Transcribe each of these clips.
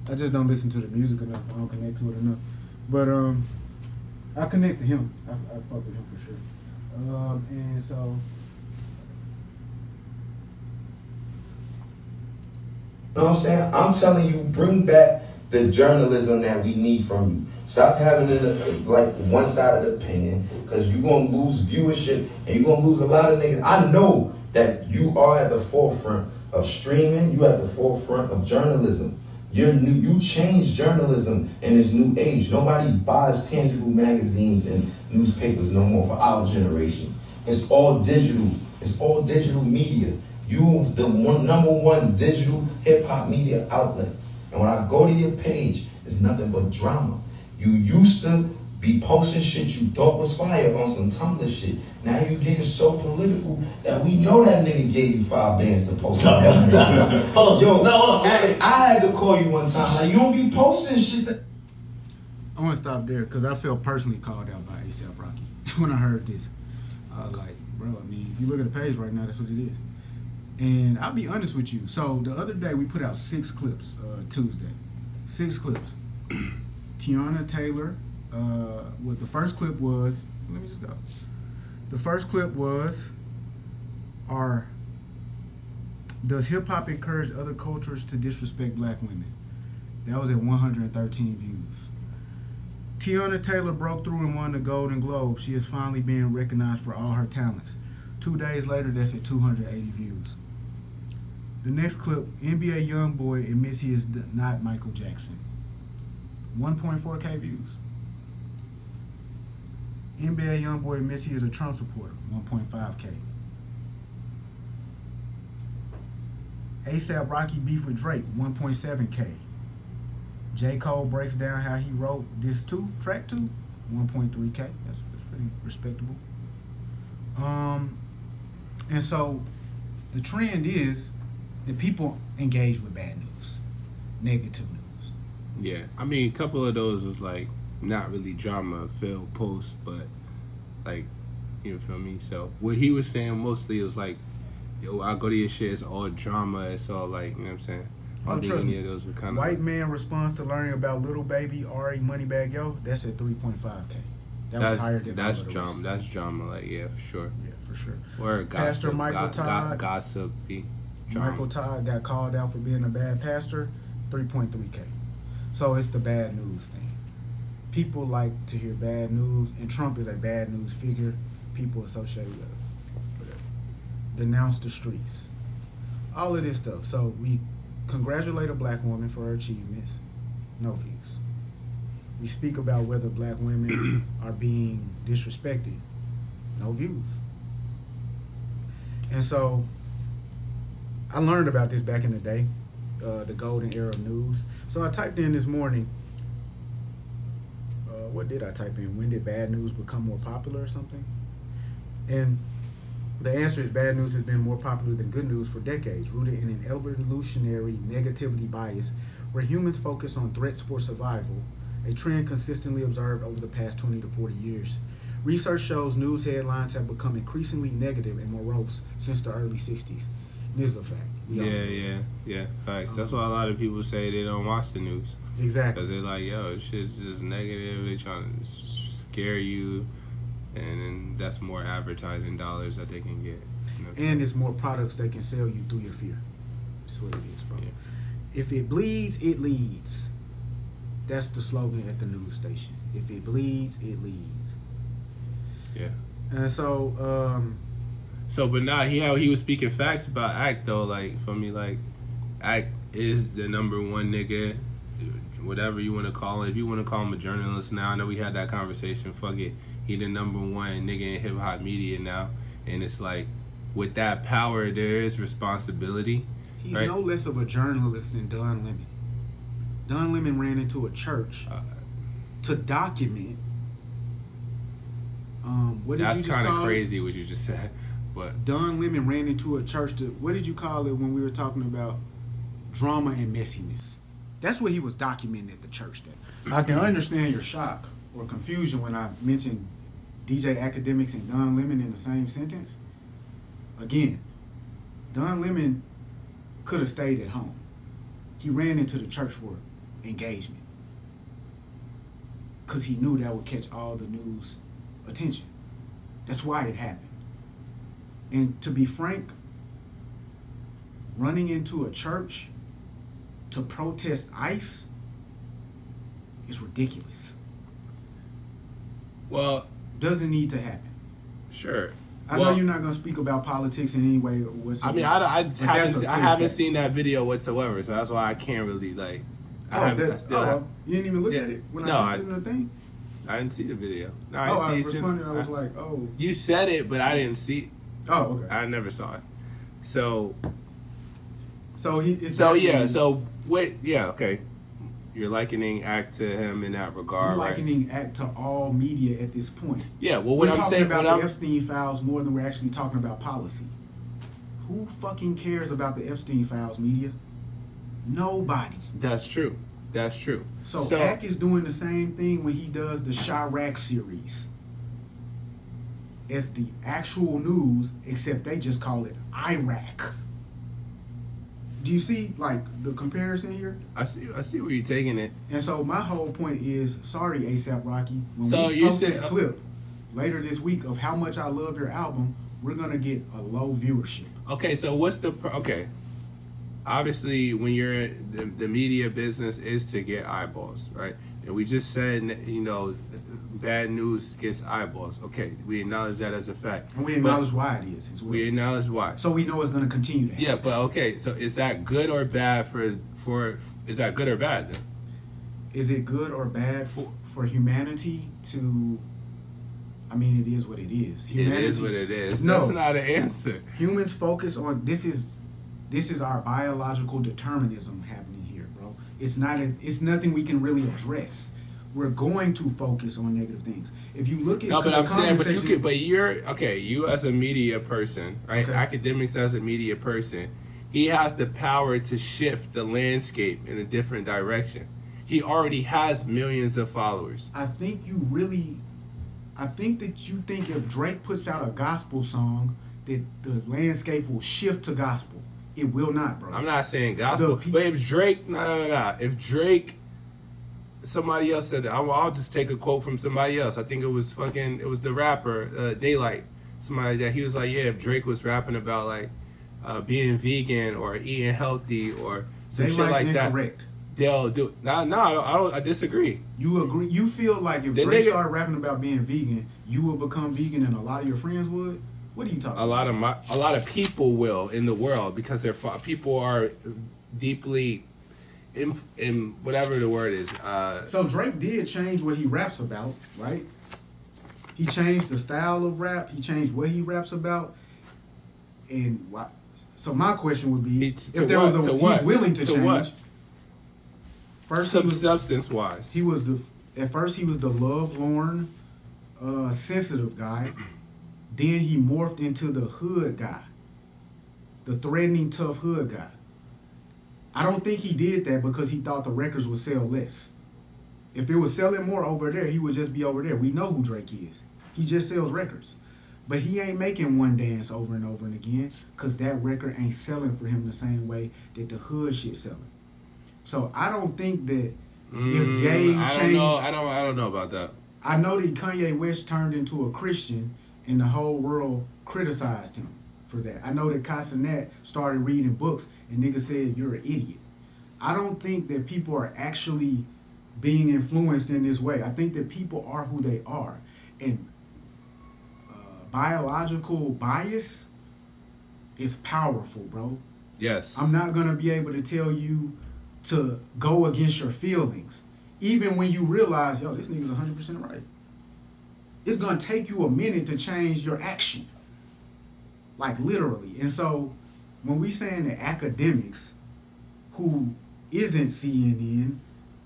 I just don't listen to the music enough. I don't connect to it enough. But I connect to him. I fuck with him for sure. And so You know what I'm saying? I'm telling you, bring back the journalism that we need from you. Stop having it like one side of the opinion, because you're going to lose viewership and you're going to lose a lot of niggas. I know that you are at the forefront of streaming. You at the forefront of journalism. You change journalism in this new age. Nobody buys tangible magazines and newspapers no more for our generation. It's all digital. It's all digital media. You the number one digital hip hop media outlet. And when I go to your page, it's nothing but drama. You used to be posting shit you thought was fire on some Tumblr shit. Now you getting so political that we know that nigga gave you 5 bands to post. Yo, I had to call you one time. Like, you don't be posting shit that. I want to stop there because I felt personally called out by ASAP Rocky when I heard this. Like, bro, I mean, if you look at the page right now, that's what it is. And I'll be honest with you. So the other day we put out 6 clips, Tuesday. 6 clips. Tiana Taylor, what the first clip was, let me just go. The first clip was, does hip hop encourage other cultures to disrespect black women? That was at 113 views. Tiana Taylor broke through and won the Golden Globe. She is finally being recognized for all her talents. 2 days later, that's at 280 views. The next clip, NBA YoungBoy admits he is not Michael Jackson. 1.4K views. NBA YoungBoy admits he is a Trump supporter. 1.5K. ASAP Rocky beef with Drake. 1.7K. J. Cole breaks down how he wrote this track 2. 1.3K. That's pretty respectable. And so the trend is that people engage with bad news, negative news. Yeah, I mean, a couple of those was like not really drama filled posts, but like, you feel me? So what he was saying mostly was like, yo, I go to your shit, it's all drama, it's all like, you know what I'm saying? I don't think any of those were kind of White man responds to learning about Lil Baby, Ari, Moneybagg Yo. That's at 3.5K. That's higher than that's drama. That's drama, like, yeah, for sure. Yeah, for sure. Or Pastor Michael Todd. Gossipy. Michael Todd got called out for being a bad pastor. 3.3K. So it's the bad news thing. People like to hear bad news, and Trump is a bad news figure. People associate with it. Denounce the streets. All of this stuff. So we congratulate a black woman for her achievements. No views. We speak about whether black women are being disrespected. No views. And so I learned about this back in the day, the golden era of news. So I typed in this morning, what did I type in? When did bad news become more popular or something? And the answer is bad news has been more popular than good news for decades, rooted in an evolutionary negativity bias where humans focus on threats for survival, a trend consistently observed over the past 20 to 40 years. Research shows news headlines have become increasingly negative and morose since the early 60s. And this is a fact. Yeah, facts. That's why a lot of people say they don't watch the news. Exactly. Because they're like, yo, this shit's just negative, they trying to scare you, and then that's more advertising dollars that they can get. You know and it's more products they can sell you through your fear. That's what it is, bro. Yeah. If it bleeds, it leads. That's the slogan at the news station. If it bleeds, it leads. Yeah. And so, but now how he was speaking facts about Act though, like for me, like Act is the number one nigga, whatever you want to call it. If you want to call him a journalist now, I know we had that conversation. Fuck it, he the number one nigga in hip hop media now, and it's like with that power there is responsibility. He's right? no less of a journalist than Don Lemon. Don Lemon ran into a church to document. What did that's you just kind of call crazy it? what you just said. But Don Lemon ran into a church to, what did you call it when we were talking about drama and messiness? That's what he was documenting at the church then. I can understand your shock or confusion when I mentioned DJ Academics and Don Lemon in the same sentence. Again, Don Lemon could have stayed at home. He ran into the church for engagement. Because he knew that would catch all the news attention. That's why it happened. And to be frank, running into a church to protest ICE is ridiculous. Well, Doesn't need to happen. sure. I know you're not going to speak about politics in any way whatsoever. I but that's a clear haven't fact. seen that video whatsoever, so that's why I can't really like. I You didn't even look Yeah. at it when No, I sent it in the thing? I didn't see the video. No, I I responded. I was like, oh. you said it, but I didn't see. Oh, okay. I never saw it. So okay. You're likening Act to him in that regard, I'm right? likening Act to all media at this point. Yeah. Well, We're what I'm talking saying, about what the I'm, Epstein files more than we're actually talking about policy. Who fucking cares about the Epstein files, media? Nobody. that's true. That's true. So Act is doing the same thing when he does the Chirac series. It's the actual news, except they just call it Iraq. Do you see like the comparison here? I see where you're taking it. And so my whole point is, sorry, ASAP Rocky. When So we you post said- this clip later this week of how much I love your album, we're gonna get a low viewership. Okay, so what's the okay? Obviously, when you're the media business is to get eyeballs, right? And we just said, bad news gets eyeballs. Okay, we acknowledge that as a fact. And we acknowledge why it is as well. We acknowledge why. So we know it's gonna continue to happen. Yeah, but okay, so is that good or bad for is that good or bad then? Is it good or bad for humanity to? I mean, it is what it is. It is what it is. No. That's not an answer. Humans focus on this is our biological determinism happening here, bro. It's nothing we can really address. We're going to focus on negative things. If you look at No, but the I'm saying, but conversation- you as a media person, right? Okay. Academics as a media person, he has the power to shift the landscape in a different direction. He already has millions of followers. I think that you think if Drake puts out a gospel song, that the landscape will shift to gospel. It will not, bro. I'm not saying gospel, The pe- but if Drake, no. If Drake, somebody else said that. I'll just take a quote from somebody else. I think it was the rapper Daylight. Somebody that he was like, yeah, if Drake was rapping about like being vegan or eating healthy or some shit like incorrect. that, they'll do. I disagree. You agree? You feel like if The Drake nigga- started rapping about being vegan, you will become vegan, and a lot of your friends would. What are you talking? A lot of people will in the world because people are deeply in whatever the word is. So Drake did change what he raps about, right? He changed the style of rap. He changed what he raps about, and why? So my question would be, To if there was what? a To he's what? willing to To change. what? First, he was Substance wise. at first he was the lovelorn, sensitive guy. Then he morphed into the hood guy, the threatening, tough hood guy. I don't think he did that because he thought the records would sell less. If it was selling more over there, he would just be over there. We know who Drake is. He just sells records. But he ain't making one dance over and over and again because that record ain't selling for him the same way that the hood shit selling. So I don't think that if Ye changed... I don't know about that. I know that Kanye West turned into a Christian and the whole world criticized him for that. I know that Casanet started reading books and niggas said, you're an idiot. I don't think that people are actually being influenced in this way. I think that people are who they are. And biological bias is powerful, bro. Yes. I'm not going to be able to tell you to go against your feelings. Even when you realize, yo, this nigga's 100% right. It's going to take you a minute to change your action. Like, literally. And so, when we saying that academics who isn't CNN,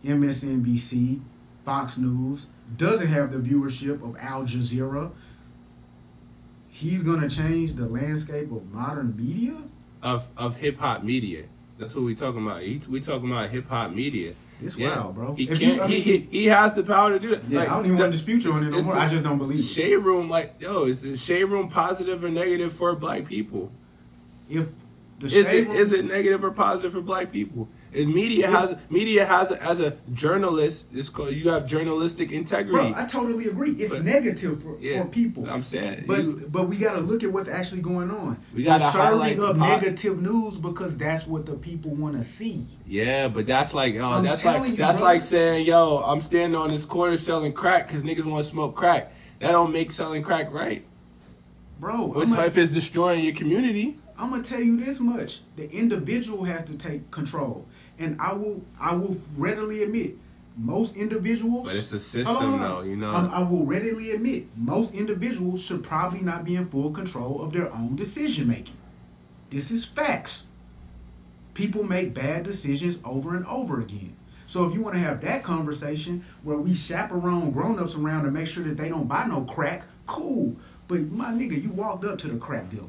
MSNBC, Fox News, doesn't have the viewership of Al Jazeera, he's going to change the landscape of modern media? Of hip hop media. That's what we talking about. We talking about hip hop media. It's wild, bro. He If can't. you- I mean- he has the power to do it. Yeah, I don't even want to dispute you on it no more. I just don't believe the it. shade room. Is the shade room positive or negative for black people? If the Is shade room, it negative or positive for black people? And media has as a journalist, it's called, you have journalistic integrity. Bro, I totally agree. It's negative for people. I'm saying, but we got to look at what's actually going on. We got to highlight serving up negative news because that's what the people want to see. Yeah, but that's like, that's bro. like saying, yo, I'm standing on this corner selling crack because niggas want to smoke crack. That don't make selling crack right. Bro, if it's destroying your community. I'm gonna tell you this much: the individual has to take control, and I will readily admit, most individuals. But it's a system, though, you know. I will readily admit, most individuals should probably not be in full control of their own decision making. This is facts. People make bad decisions over and over again. So if you want to have that conversation where we chaperone grown-ups around to make sure that they don't buy no crack, cool. But my nigga, you walked up to the crack dealer.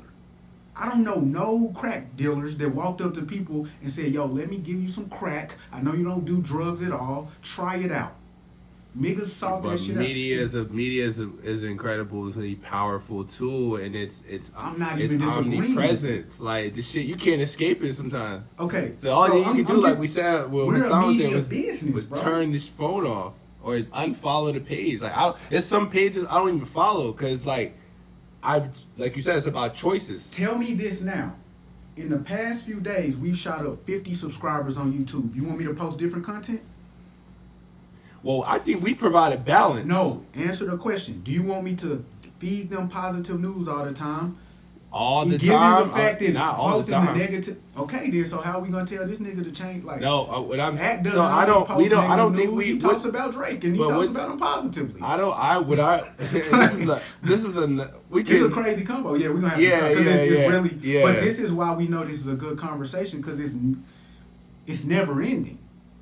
I don't know no crack dealers that walked up to people and said, yo, let me give you some crack. I know you don't do drugs at all. Try it out. Niggas saw that shit out. Media is an incredibly powerful tool, and it's I'm not even disagreeing. Omnipresent. Like, the shit, you can't escape it sometimes. Okay. So all you can do, like we said, what Hassan said was bro. turn this phone off or unfollow the page. Like, there's some pages I don't even follow because, like you said, it's about choices. Tell me this now. In the past few days, we've shot up 50 subscribers on YouTube. You want me to post different content? Well, I think we provide a balance. No, answer the question. Do you want me to feed them positive news all the time? All the given time? The fact that not all posting the time. The negative. Okay, then. So how are we gonna tell this nigga to change? Like, no, what I'm. Act doesn't. So I don't. Post We don't. I don't news. think we. He talks about Drake and he talks about him positively. I don't. This is a. We can. It's a crazy combo. Yeah, we're gonna have to start because it's really. But this is why we know this is a good conversation because it's never ending.